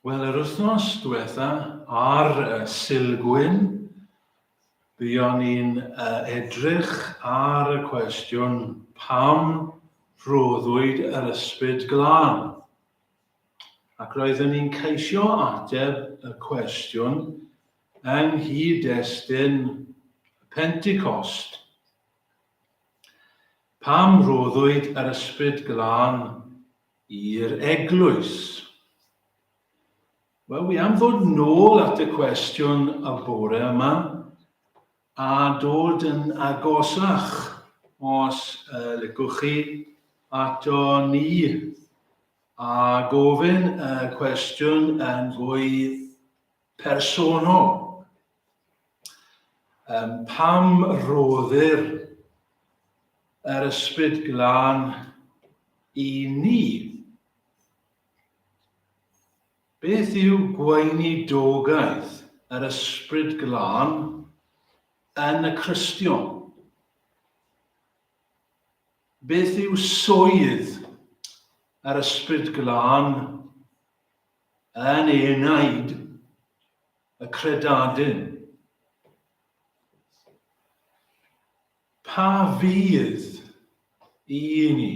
Wel, yr wythnos diwetha ar Silgwyn, buon ni'n edrych ar y cwestiwn pam rhoddwyd yr ysbryd glân. Ac roeddwn ni'n ceisio ateb y cwestiwn yng nghyd-destun Pentecost. Pam rhoddwyd yr ysbryd glân i'r eglwys? Wel, wi am ddod nôl at y cwestiwn y bore yma a dod yn agosach, os licwch chi, ato ni, a gofyn y cwestiwn yn fwy personol. Pam roddir yr ysbryd glân i ni? Beth yw gweinidogaeth yr ysbryd glân yn y Cristion? Beth yw swydd yr ysbryd glân yn enaid y credadun? Pa fydd i ni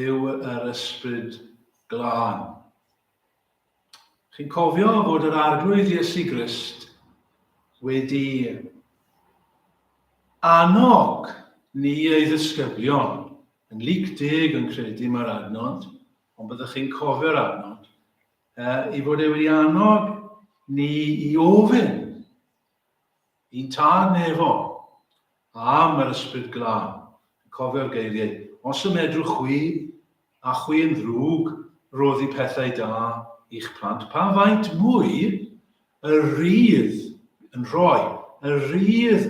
yw yr ysbryd glân? Chi'n cofio fod yr arglwydd Iesu Grist wedi annog ni ei ddisgyblion, yn Luc 10 yn credu mae'r adnod, ond byddwch chi'n cofio'r adnod, i fod e wedi annog ni i ofyn i'n tad nefo am yr ysbryd glân. Cofio'r geiriau, os ymedrwch chwi a chwi yn ddrwg, roddi pethau da i'ch plant. Pa faint mwy y rydd yn rhoi, y rydd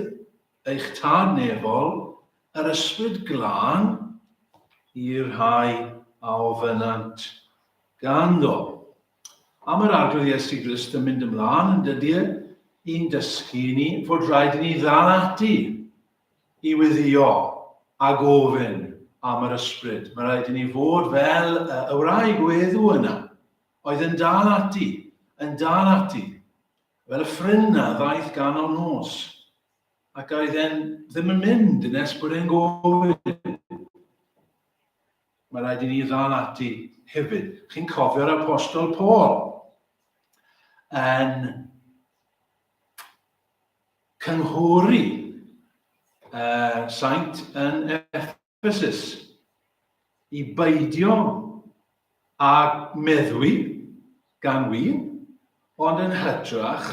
eich tad nefol, yr ysbryd glân i'r rhai a ofynant ganddo. A mae'r arglwydd Iesu Grist yn mynd ymlaen yn dydy i'n dysgu ni fod rhaid i ni ddal ati i weddio a gofyn am yr ysbryd. Mae rhaid i ni fod fel y wraig weddw yna, oedd yn dal ati, fel y ffrind na ddaeth ganol nos, ac oedd ddim yn mynd nes bod e'n gofyn. Mae rhaid i ni ddal ati hefyd. Chi'n cofio'r apostol Paul yn cynghori saint yn Ephesus i beidio a meddwi gan wi, ond yn hytrach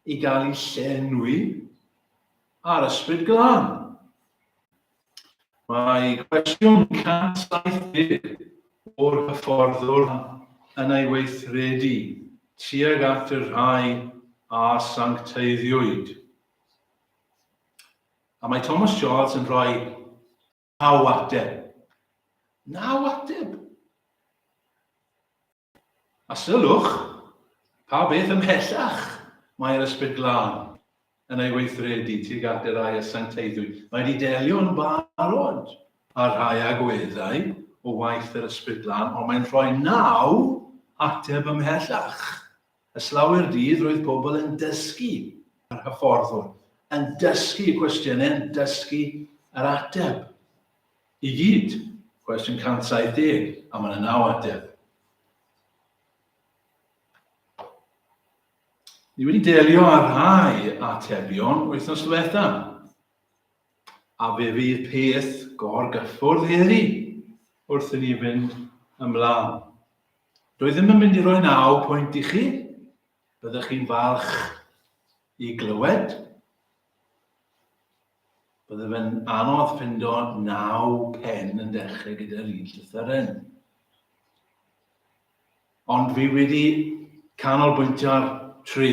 i gael ei llenwi ar ysbryd glân. Mae cwestiwn 170 o'r hyfforddwr yn ei weithredu tuag at yr rhai a sancteiddiwyd. A mae Thomas Jones yn rhoi 9 ateb. 9 ateb! A sylwch, pa beth ymhellach mae'r ysbryd glân yn ei weithredu tuag at yr rhai a sancteiddwyd. Mae wedi delio'n barod ar rhai agweddau o waith yr ysbryd glân, ond mae'n rhoi 9 ateb ymhellach. Yslawer dydd roedd pobl yn dysgu yr hyfforddwr, yn dysgu y cwestiynau, yn dysgu yr ateb. I gyd, cwestiwn 170, a mae'n 9 ateb. Ni wedi delio ar rhai atebion wythnos diwetha, a fe fydd peth gorgyffwrdd heddi wrth i ni fynd ymlaen. Dwi ddim yn mynd i roi 9 pwynt i chi, byddwch chi'n falch i glywed. Byddai fe'n anodd ffindo 9 pen yn dechrau gyda'r un llythyren. Ond fi wedi canolbwyntio ar 3.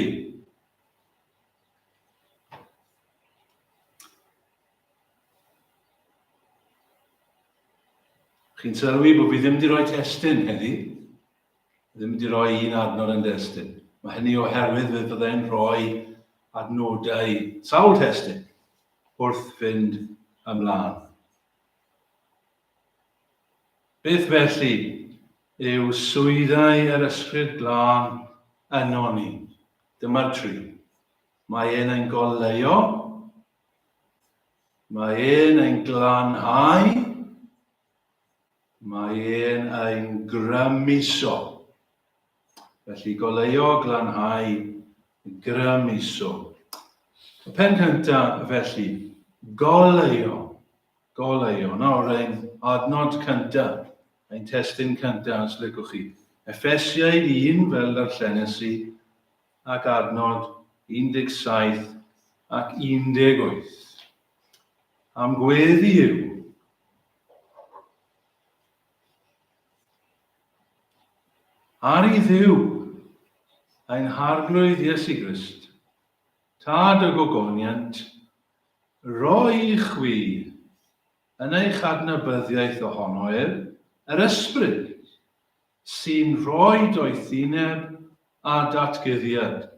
Chi'n sylwi bod fi ddim wedi rhoi testun heddi. Ddim wedi rhoi un adnod yn destun. Mae hynny oherwydd fe byddai'n rhoi adnodau sawl testun wrth fynd ymlaen. Beth felly yw swyddau yr ysbryd glân yno ni. Dyma'r tri. Mae un yn goleuo, mae un yn glanhau, mae un yn grymuso. Felly goleuo, glanhau, grymuso. Y pen cyntaf felly, goleuo. Goleuo. Nawr, ein adnod cyntaf, ein testyn cyntaf, os lygwch chi. Effesiaid 1 fel darllenes i, ac adnod 17 ac 18. Am gweddi yw, ar ei ddiw, ein harglwydd Iesu Grist, tad y gogoniant, roi chwi yn eich adnabyddiaeth ohono yr ysbryd, sy'n rhoi doethineb a datgyddiad.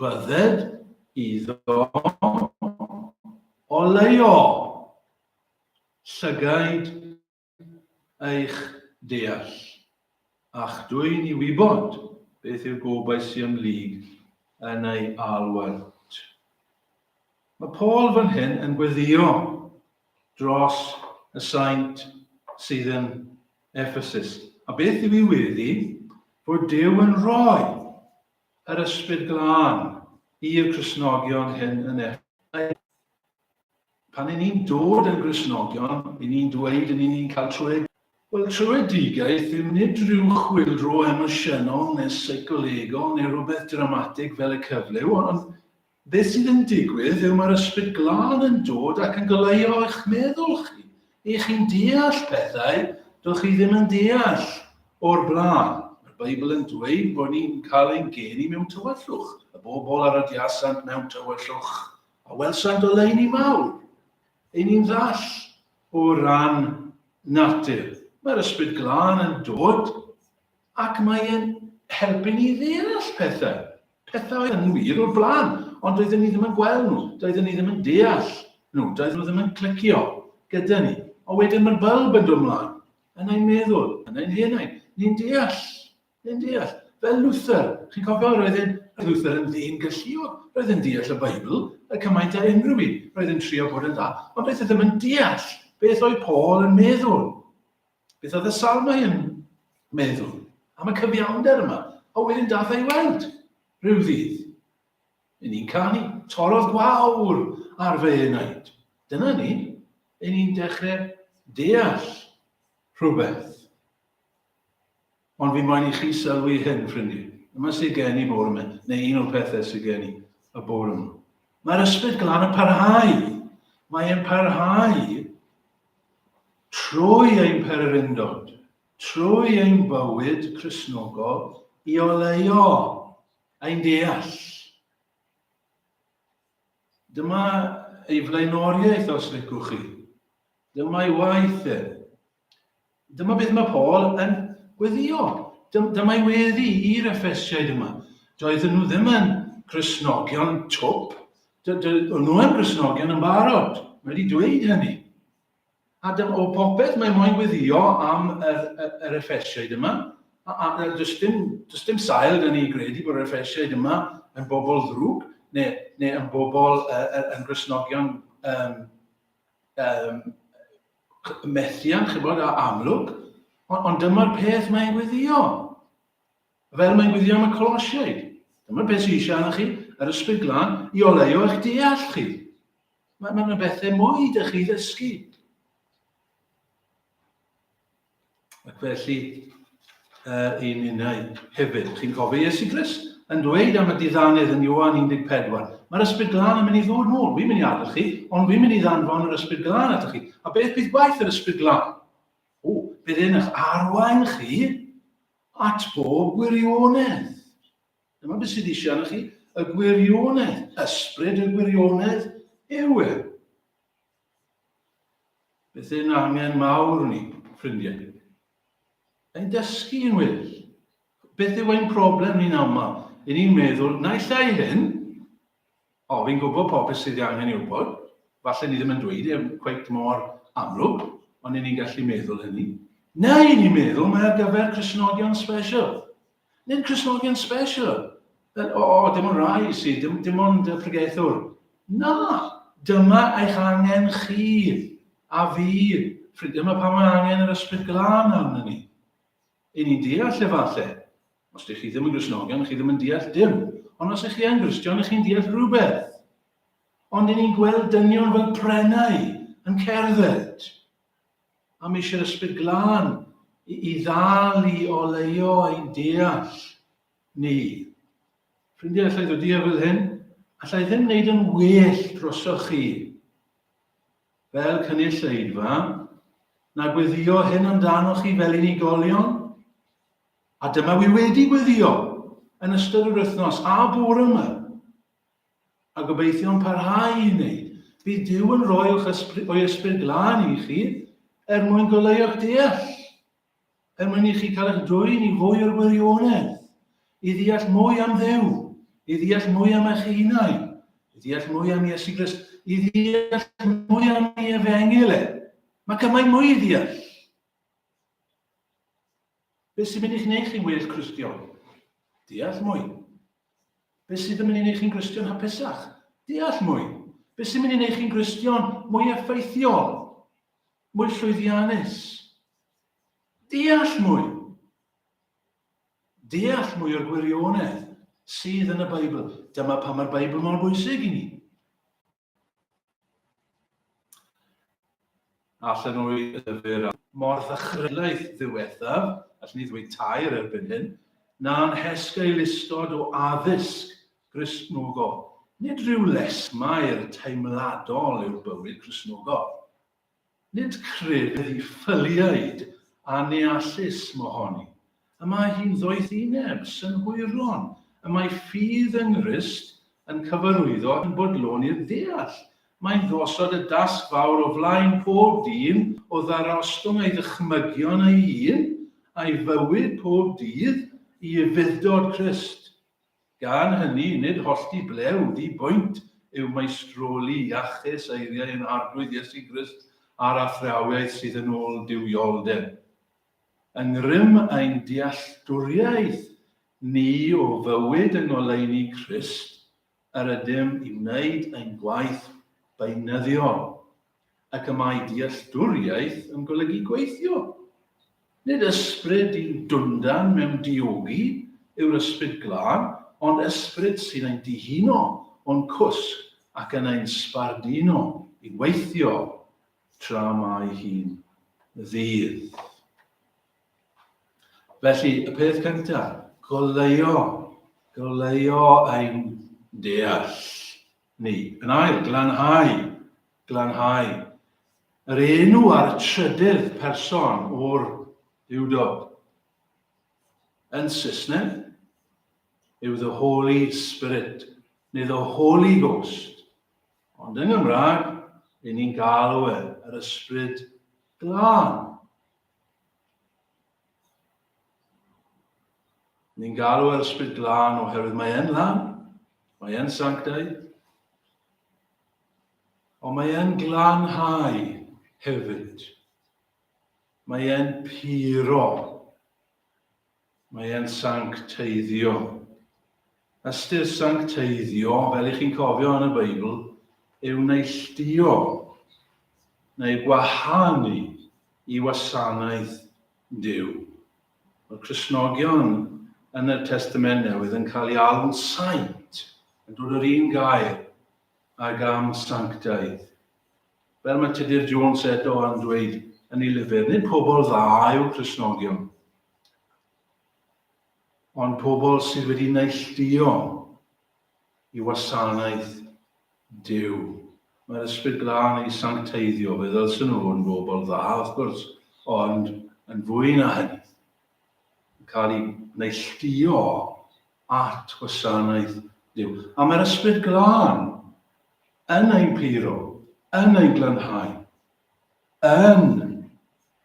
Bydded iddo oleuo, llygaid eich deall, ach dwi'n i wybod beth yw'r gobaith sy'n ymlyg yn ei alwad. Mae Paul fan hyn yn gweddio dros y saint sydd yn Ephesus. A beth yw ei weddi? Fod Duw yn rhoi yr ysbryd glân i'r Cristnogion hyn yn Ephesus. Pan i ni'n dod yn Gristnogion, i ni'n dweud, i ni'n cael trwy'r wel, trwydigaeth yw nid rhyw chwildro emosiynol neu seicolegol neu rhywbeth dramatig fel y cyflew, ond beth sydd yn digwydd yw mae'r ysbryd glân yn dod ac yn goleuo eich meddwl chi. Eich chi'n deall pethau, dych chi ddim yn deall o'r blaen. Mae'r Beibl yn dweud bod ni'n cael ein geni mewn tywyllwch. Y bobl ar y diasant mewn tywyllwch. A welsant o leini mawr. Ein ni'n ddall o ran natur. Mae'r ysbryd glân yn dod ac mae'n helpu ni ddeall pethau. Pethau yn wir o'r blaen, ond doedden ni ddim yn gweld nhw, doedden ni ddim yn deall nhw, doedden nhw ddim yn clicio gyda ni. O wedyn mae'r bylb yn dod ymlaen, yn ein meddwl, yn ein henau. Ni'n deall. Fel Luther, chi'n cofio, roedd Luther yn ddyn galluog, roedd yn deall y Beibl, y cymaint a unrhyw un, roedd yn trio bod yn dda, ond roedd ddim yn deall beth oedd Paul yn meddwl, beth oedd y salmau yn meddwl, am y cyfiawnder yma, a wedyn dath ei weld rhyw ddydd. I ni'n canu, torodd gwawr ar fe ei wneud. Dyna ni, i ni'n dechrau deall rhywbeth. Ond fi moyn i chi sylwi hyn, ffrindiau. Yma sy'n gen i bore yma, neu un o'r pethau sy'n gen i y bore yma. Mae'r ysbryd glân yn parhau. Mae'n parhau trwy ein pererindod, trwy ein bywyd Cristnogol i oleuo ein deall. Dyma ei flaenoriaeth os licwch chi. Dyma ei waith e. Dyma beth mae Paul yn gweddio. Dyma ei weddi i'r Effesiaid yma. Doedden nhw ddim yn Cristnogion twp. Doedden nhw yn Cristnogion yn barod. Mae wedi dweud hynny. A o popeth mae moyn gweddio am yr Effesiaid yma. Does dim sail dyn ni gredu bod yr Effesiaid yma yn bobl ddrwg, neu yn bobl yn Gristnogion methiant, chybod, a amlwg, ond dyma'r peth mae'n gweddio. Fel mae'n gweddio am y Colosiaid. Dyma'r beth sy'n eisiau arnoch chi, yr ysbryd glân, i oleuo eich deall chi. Mae'n bethau mwy ydych chi ddysgu. Ac felly, un unau hefyd, chi'n cofio Iesu Grist yn dweud am y diddanydd yn Ioan 14. Mae'r ysbryd glân yn mynd i ddod nôl. Fi'n mynd i adael chi, ond fi'n mynd i ddanfon yr ysbryd glân atoch chi. A beth bydd gwaith yr ysbryd glân? Bydd e'n eich arwain chi at bob gwirionedd. Dyma beth sydd eisiau arnoch chi, y gwirionedd, ysbryd y gwirionedd yw e. Beth yw'n angen mawr ni, ffrindiau? Ein dysgu yn wyll. Beth yw ein problem ni'n aml? I ni'n meddwl, na llai hyn, fi'n gwybod popeth sydd angen i wybod, falle ni ddim yn dweud cweit mor amlwg, ond ni'n gallu meddwl hynny. Neu ni'n meddwl mae ar gyfer Cristnogion special. Nid Cristnogion special. Dim ond rai sydd, dim ond pregaethwr. Na, dyma eich angen chi a fi. Dyma pa mae angen yr ysbryd glân arno ni. I ni'n deall efalle. Os ydych chi ddim yn Gristnogion, chi ddim yn deall dim. Ond os ydych chi yn Gristion, ydych chi'n deall rhywbeth. Ond i ni'n gweld dynion fel prenau yn cerdded. A mi eisiau'r ysbryd glân i ddal i oleio ein deall ni. Ffrindiau, allai ddod i fel hyn, allai ddim wneud yn well drosoch chi fel cynulleidfa na gweddio hyn amdanoch chi fel unigolion. A dyma wi wedi gweddio yn ystod yr wythnos a bore yma. A gobeithio'n parhau i wneud. Bydd Duw yn rhoi o'i ysbryd glân i chi mwyn goleio'ch deall. Mwyn i chi cael eich dwyn i fwy o'r wirionedd. I ddeall mwy am Dduw. I ddeall mwy am eich hunain. I ddeall mwy am Iesu Grist. I ddeall mwy am ei efengil e. Mae cymaint mwy i ddeall. Beth sy'n mynd i'ch wneud chi'n well Cristion? Deall mwy. Beth sydd yn mynd i wneud chi'n Gristion hapusach? Deall mwy. Beth sy'n mynd i wneud chi'n Gristion mwy effeithiol? Mwy llwyddiannus? Deall mwy. Deall mwy o'r gwirionedd sydd yn y Beibl. Dyma pa mae'r Beibl mor bwysig i ni. Allan o'i ddyfyr mor ddechreuaeth ddiwethaf, allan ni ddweud tair erbyn hyn, na'n hesgailistod o addysg Gristnogol. Nid rhyw lesmau'r teimladol yw'r bywyd Gristnogol. Nid crefydd i ffyliaid a neallus mohoni. Y mae hi'n ddoethineb, synhwyron. Y mae ffydd yng Nghrist yn cyfarwyddo yn bodlon i'r deall. Mae'n ddosod y dasg fawr o flaen pob dyn o ddarostwng ei ddychmygion ei hun a'i fywyd pob dydd i fuddod Crist. Gan hynny, nid hollti blew di bwynt yw meistroli iachus eiriau yn arglwydd Iesu Grist a'r athrawiaeth sydd yn ôl dywioldeb. Yng ngrym ein dealltwriaeth ni o fywyd yng ngoleuni Crist yr ydym i wneud ein gwaith beunyddiol, ac y mae dealltwriaeth yn golygu gweithio. Nid ysbryd i'n dwndan mewn diogi yw'r ysbryd glân, ond ysbryd sy'n ein dihuno o'n cwsg ac yn ein sbardino i weithio tra mae hi'n ddydd. Felly, y peth cyntaf, goleio ein deall ni. Yn ail, glanhau. Yr enw ar trydydd person o'r Dduwdod. Yn Saesneg yw the Holy Spirit, neu the Holy Ghost. Ond yng Nghymraeg, y ni'n galw yr ysbryd glân. Ni'n galw yr ysbryd glân oherwydd mae e'n lan, mae e'n sanctaidd, ond mae e'n glanhau hefyd. Mae e'n puro. Mae e'n sancteiddio. Ystyr sancteiddio, fel i chi'n cofio yn y Beibl, yw neilltuo, neu gwahanu i wasanaeth Duw. Mae'r Cristnogion yn y Testament Newydd yn cael ei alw'n saint, yn dod o'r un gair ag am sanctaidd. Fel mae Tudur Jones eto yn dweud yn ei lyfr, nid pobl dda yw Cristnogion, ond pobl sydd wedi neilltuo i wasanaeth Duw. Mae'r ysbryd glân i sancteiddio, fe ddylsyn nhw yn bobl dda, wrth gwrs, ond yn fwy na hynny. Cael ei neilltuo at wasanaeth Duw. A mae'r ysbryd glân yn ein puro, yn ein glanhau, yn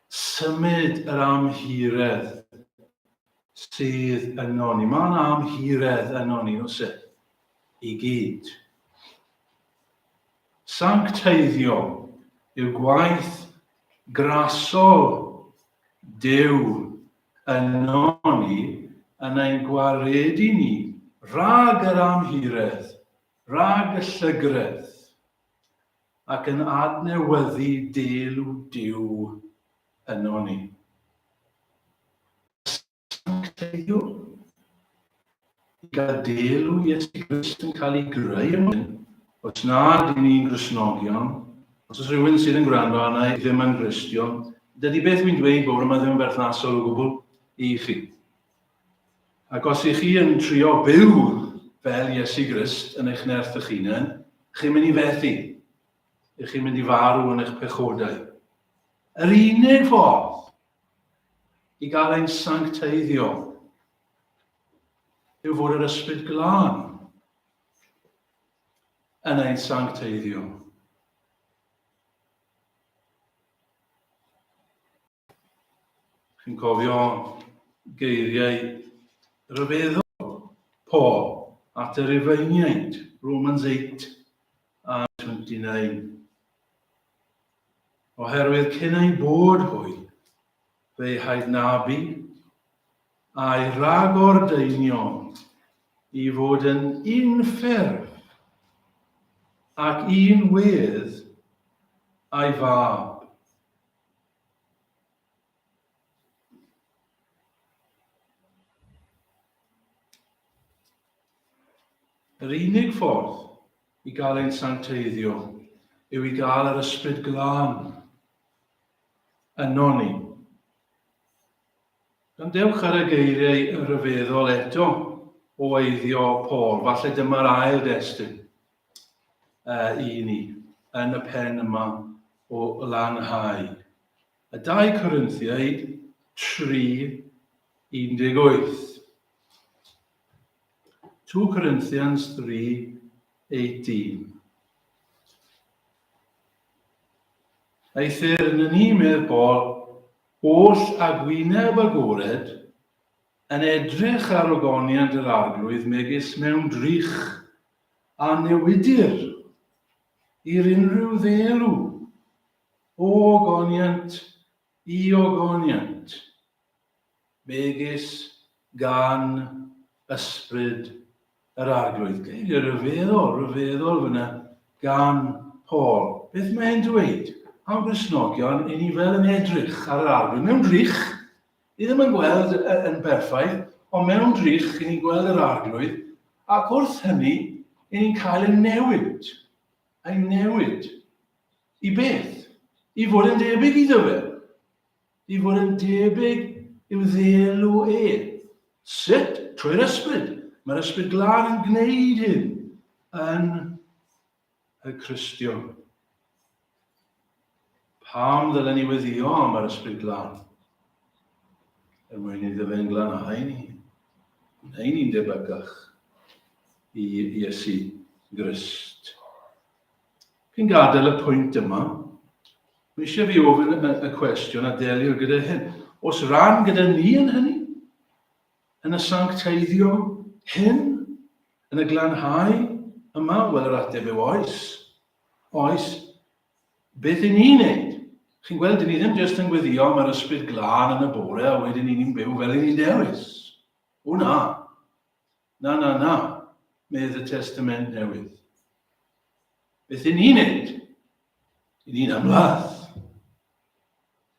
symud yr amhiredd sydd yno ni. Mae'n amhiredd yno ni, oes e? I gyd. Sancteiddio yw gwaith grasol Dduw yno ni yn ein gwaredu ni rhag yr amhiredd, rhag y llygredd, ac yn adnewyddu delw Dduw yno ni. Sancteiddio, i gael delw Iesu Grist yn cael ei greu yn hyn, os nad i ni'n Gristnogion, os oes rhywun sydd yn gwrando arna i ddim yn Gristion, dydy beth wy'n dweud bod yma ddim yn berthnasol o gwbl i chi. Ac os ych chi yn trio byw fel Iesu Grist yn eich nerth eich hunain, chi'n mynd i fethu. Chi'n mynd i farw yn eich pechodau. Yr unig ffordd i gael ein sancteiddio yw fod yr Ysbryd Glân yn ein sancteiddio. Chi'n cofio geiriau rhyfeddol Paul at yr Rufeiniaid, Romans 8 a 29. Oherwydd cyn ei bod hwy, fe'i haidnabu a'i ragordeinio i fod yn un ffurf ac un wedd a'i fab. Yr unig ffordd i gael ein sancteiddio yw i gael yr Ysbryd Glân yno ni. Gandewch ar y geiriau rhyfeddol eto o eiddio Paul, falle dyma'r ail destun i ni yn y pen yma o lanhau. Y 2 Corinthiaid 3:18. 2 Corinthians 3:18. Eithir yn ni, medd Paul, oll a gwyneb agored yn edrych ar ogoniant yr arglwydd megis mewn drych a newidir i'r unrhyw ddelw o ogoniant i ogoniant megis gan ysbryd yr arglwydd. Geiriau rhyfeddol fyna gan Paul. Beth mae'n dweud am Gristnogion i ni fel yn edrych ar yr arglwydd? Mewn drych, ni ddim yn gweld yn berffaith, ond mewn drych i ni'n gweld yr arglwydd, ac wrth hynny i ni'n cael ein newid. Ein newid. I beth? I fod yn debyg iddo fe. I fod yn debyg i'w ddelw e. Sut? Trwy'r ysbryd. Mae'r Ysbryd Glân yn gwneud hyn yn y Cristion. Pam ddylen ni weddio am yr Ysbryd Glân? Er mwyn iddo fe'n glanhau ni. Gwneud ni'n debygach i Iesu Grist. Cyn gadael y pwynt yma, mi eisiau fi ofyn y cwestiwn a delio gyda hyn. Oes ran gyda ni yn hynny? Yn y sancteiddio hyn? Yn y glanhau yma? Wel, yr ateb yw oes. Oes. Beth i ni'n neud? Chi'n gweld, dyn ni ddim jyst yn gweddio am yr Ysbryd Glân yn y bore a wedyn ni'n byw fel ni'n dewis. O na. Na. Medd y Testament Newydd. Beth i ni'n neud? I ni'n ymladd.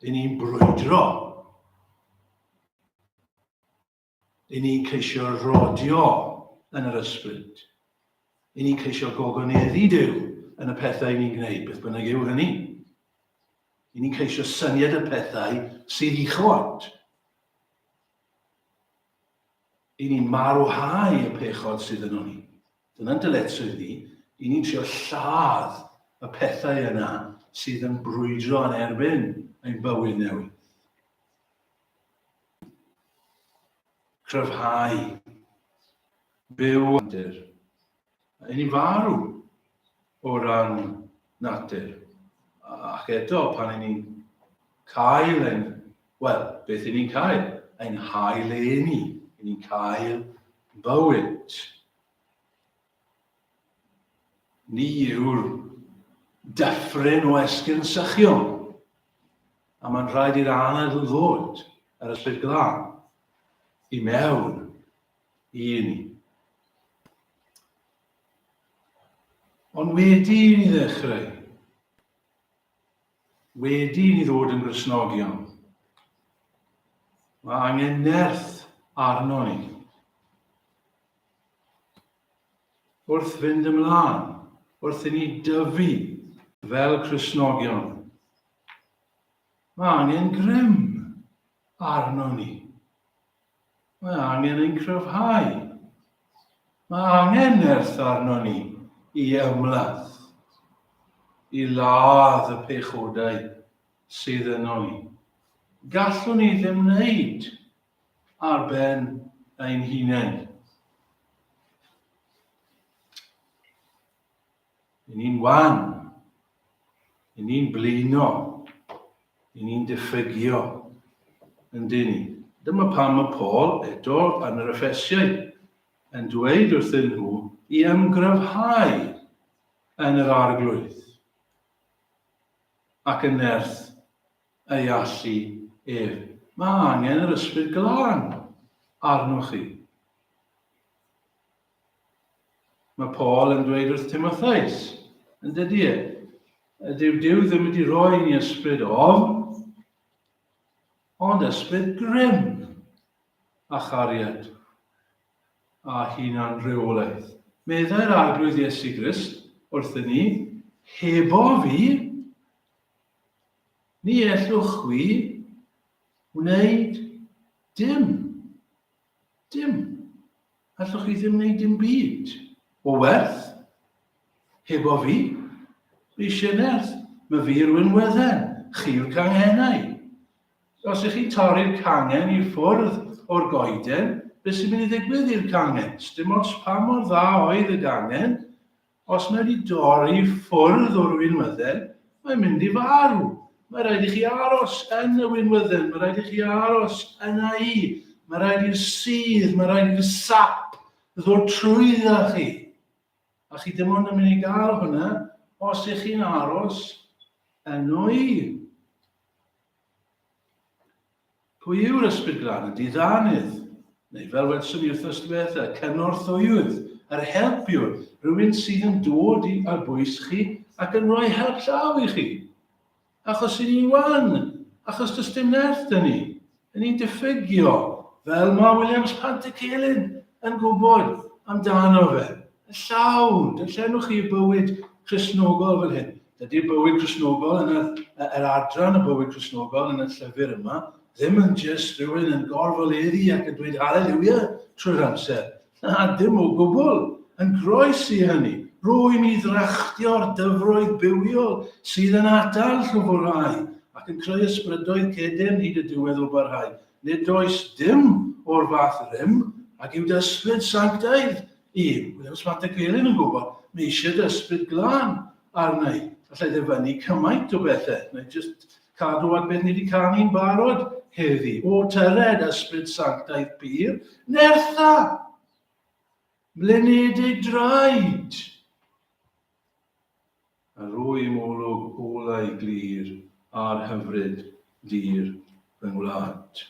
I ni'n brwydro. I ni'n ceisio rodio yn yr ysbryd. I ni'n ceisio gogoneddu Dduw yn y pethau ni'n gwneud, beth bynnag yw hynny. I ni'n ceisio syniad y pethau sydd i chwod. I ni'n marwhau y pechod sydd yno ni. Dyna'n dyletswydd ni. I ni'n trio lladd y pethau yna sydd yn brwydro yn erbyn ein bywyd newydd. Cryfhau, byw natur. I ni farw o ran natur. Ac eto, pan i ni'n cael ein, wel, beth i ni'n cael? Ein haeleni. I ni'n cael bywyd. Ni yw'r dyffryn o esgyrn sychion. A mae'n rhaid i'r anadl ddod yr ysbryd glân i mewn i ni. Ond wedi i ni ddechrau, wedi i ni ddod yn Gristnogion, mae angen nerth arno ni. Wrth fynd ymlaen, wrth i ni dyfu fel Cristnogion. Mae angen grym arno ni. Mae angen ein cryfhau. Mae angen nerth arno ni i ymladd, i ladd y pechodau sydd yno ni. Gallwn ni ddim wneud ar ben ein hunain. I ni'n wan, i ni'n blino, i ni'n diffygio yn dyn. Dyma pam mae Paul eto yn yr Effesiau yn dweud wrthyn nhw i ymgryfhau yn yr arglwydd ac yn nerth ei allu ef. Mae angen yr ysbryd glân arnoch chi. Mae Paul yn dweud wrth Timotheus, yn dydy e, Dduw ddim wedi rhoi ni ysbryd ofn, ond ysbryd grym a chariad a hunan reolaeth. Meddai'r arglwydd Iesu Grist wrthyn ni, hebo fi, ni ellwch wi wneud dim. Dim. Allwch chi ddim wneud dim byd o werth. Hebo fi, eisiau nerth, mae fi rhywun wedden, chi'r canghennau. Os ych chi'n torri'r cangen i ffwrdd o'r goeden, beth sy'n mynd i ddigwydd i'r cangen? Dim ots pa mor dda oedd y cangen, os mae wedi dorri ffwrdd o'r wynwydden, mae'n mynd i farw. Mae rhaid i chi aros yn y wynwydden, mae rhaid i chi aros yna i. Mae rhaid i'r sydd, mae rhaid i'r sap ddod trwydda chi. A chi dim ond yn mynd i gael hwnna os ych chi'n aros yno i. Pwy yw'r ysbryd glân? Y diddanydd, neu fel wedson ni wrthos diwethaf, cynorthwywydd, yr helpiwr, rhywun sydd yn dod ar bwys chi ac yn rhoi help llaw i chi. Achos i ni'n wan, achos does dim nerth yn ni. Yn ni'n diffygio, fel mae Williams Pantycelyn yn gwybod amdano fe. Y llawn, darllenwch chi bywyd Cristnogol fel hyn. Dydy'r bywyd Cristnogol yn yr adran y bywyd Cristnogol yn y llyfr yma, ddim yn just rhywun yn gorfoleddi ac yn dweud Hallelujah trwy'r amser. Na, dim o gwbl. Yn groes i hynny. Rwy'n i ddrachtio'r dyfroedd bywiol sydd yn atal llwfrhau ac yn creu ysbrydoedd cedyn hyd y diwedd o barhau. Nid oes dim o'r fath rym ac yw dysbryd sanctaidd i. Williams Pantycelyn yn gwybod, mae eisiau dysbryd glân arna i. Allai ddefynnu cymaint o bethau, neu jyst cadw at beth ni wedi cael ni'n barod heddi. O tyred ysbryd sanctaidd pur, nertha, mlynedig draed. A rwy molwg olau glir a'r hyfryd dir fy ngwlad.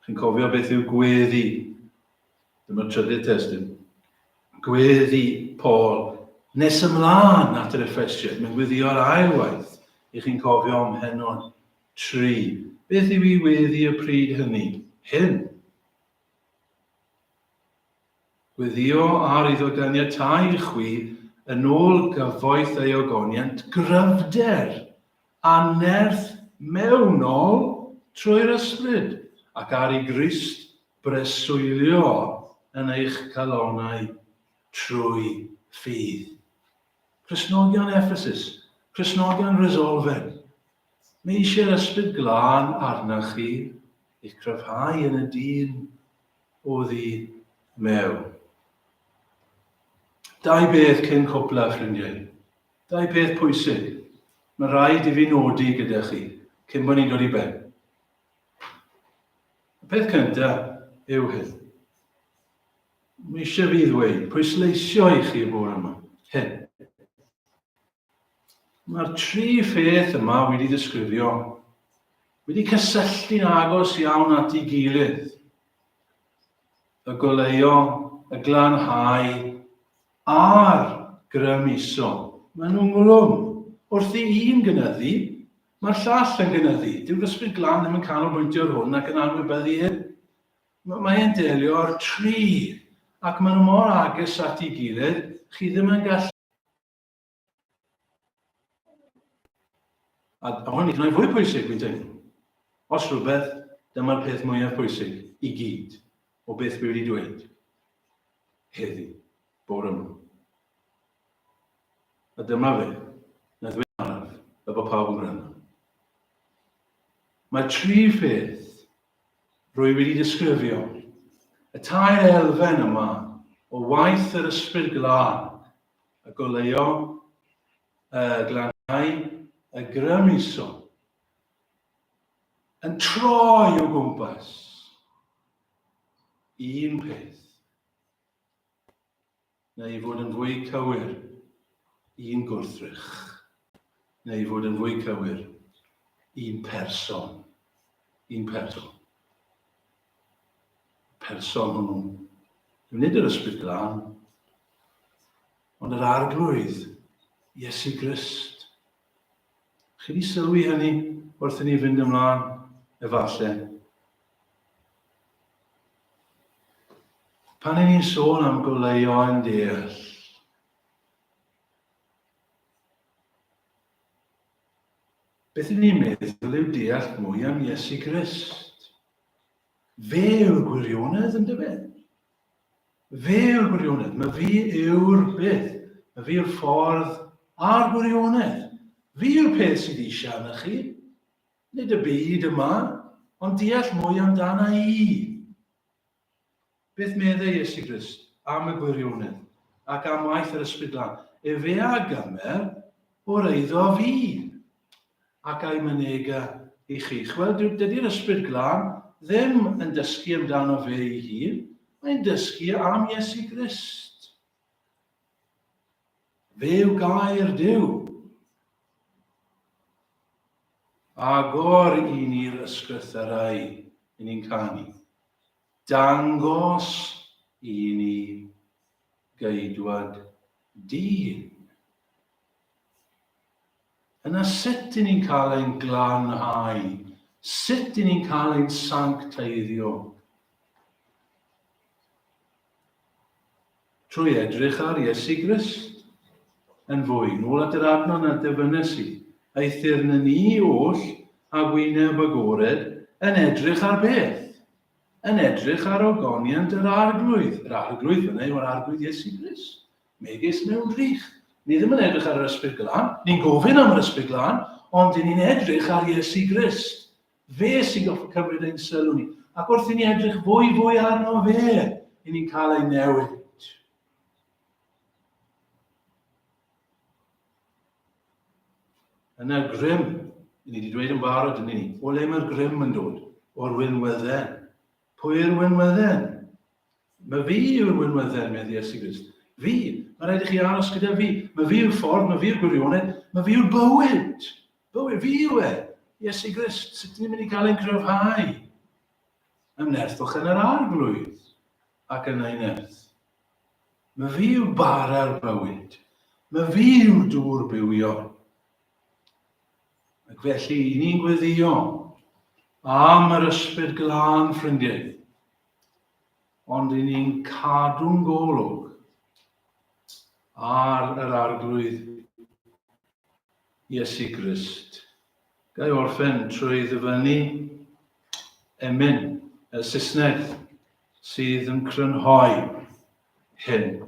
Chi'n cofio beth yw gweddi? Dyma'r trydydd testyn. Gweddi Paul nes ymlaen at yr Effesiaid. Mae'n gweddio'r ailwaith. I chi'n cofio am Henon 3. Beth yw i weddi y pryd hynny? Hyn. Gweddio ar iddo ganiatau chwi yn ôl gyfoeth ei ogoniant gryfder a nerth mewnol trwy'r ysbryd ac ar ei Grist breswylio yn eich calonau trwy ffydd. Cristnogion Ephesus, Cristnogion Resolven, mae eisiau'r ysbryd glân arnach chi i'ch cryfhau yn y dyn o ddi mewn. Dau beth cyn cwpla, ffrindiau. Dau beth pwysig. Mae rhaid i fi nodi gyda chi cyn bod ni'n dod i ben. Y peth cyntaf yw hyn. Mae eisiau fi ddweud, pwysleisio i chi bore yma. Hyn. Mae'r tri pheth yma wedi ddisgrifio wedi cysylltu'n agos iawn at ei gilydd. Y goleuo, y glanhau, a'r grymuso. Maen nhw'n nghlwm. Wrth i un gynyddu, mae'r llall yn gynyddu. Dyw'r ysbryd glân ddim yn canolbwyntio ar hwn ac yn anwybyddu hyn. Mae'n delio ar tri, ac maen nhw mor agos at ei gilydd, chi ddim yn gallu. A hwn i gnau fwy pwysig, fi'n dweud. Os rhywbeth, dyma'r peth mwyaf pwysig i gyd o beth fi wedi dweud. Heddi, bore yma. A dyma fe, na ddweud araf, y bod pawb yn gwrando. Mae tri pheth rwy wedi disgrifio, y tair elfen yma o waith yr ysbryd glân, y goleuo, y glanhau, y grymuso, yn troi o gwmpas un peth, neu fod yn fwy cywir, un gwrthrych, neu fod yn fwy cywir, un person. Un person. Person hwnnw. Nid yr ysbryd glân, ond yr arglwydd, Iesu Grist. Chi wedi sylwi hynny wrth i ni fynd ymlaen, efallai. Pan ni'n sôn am goleuo yn deall, beth ni'n meddwl yw deall mwy am Iesu Grist. Fe yw'r gwirionedd yn dyfe. Fe yw'r gwirionedd. Mae fi yw'r beth. Mae fi yw'r ffordd a'r gwirionedd. Fi yw'r peth sydd eisiau yna chi. Nid y byd yma, ond deall mwy amdana i. Beth meddai Iesu Grist am y gwirionedd ac am waith yr ysbryd glân? Fe a gymer o'r eiddo fi ac a'i mynega i chi. Wel, dydy'r ysbryd glân ddim yn dysgu amdano fe ei hun, mae'n dysgu am Iesu Grist. Fe yw gair Dduw. Agor i ni'r ysgrythurau i ni'n canu. Dangos i ni geidwad dyn. Yna sut i ni'n cael ein glanhau? Sut i ni'n cael ein sancteiddio? Trwy edrych ar Iesu Grist yn fwy. Nôl at yr adnodd na dyfynnes i. Eithir na ni oll a gwyneb agored yn edrych ar beth? Yn edrych ar ogoniant yr arglwydd. Yr arglwydd fyna yw'r arglwydd Iesu Grist. Megis mewn drych. Ni ddim yn edrych ar yr ysbryd glân. Ni'n gofyn am yr ysbryd glân, ond ni'n edrych ar Iesu Grist. Fe sy'n goffi cymryd ein sylw ni. Ac wrth i ni edrych fwy arno fe, i ni'n cael ei newid. Yna grym, ni wedi dweud yn barod yn ni, o le mae'r grym yn dod? O'r wynwydden. Pwy yw'r wynwydden? Mae fi yw'r wynwydden, meddi Iesu Grist. Fi, mae rhaid i chi aros gyda fi. Mae fi yw'r ffordd, mae fi yw'r gwirionedd, mae fi yw'r bywyd. Bywyd, fi yw e. Iesu Grist, sut ni'n mynd i cael ein cryfhau? Ymnerthwch yn yr arglwydd ac yn ein nerth. Mae fi yw bara'r bywyd. Mae fi yw dŵr bywio. Ac felly, ni'n gweddio am yr ysbryd glân, ffrindiau, ond i ni'n cadw'n golwg ar yr arglwydd Iesu Grist. Gai orffen trwy ddyfynnu emyn y Saesneg sydd yn crynhoi hyn,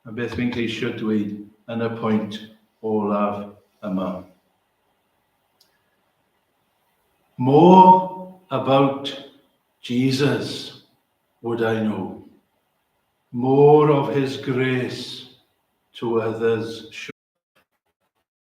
a beth fi'n ceisio dweud yn y pwynt olaf yma. More about Jesus would I know. More of his grace to others show.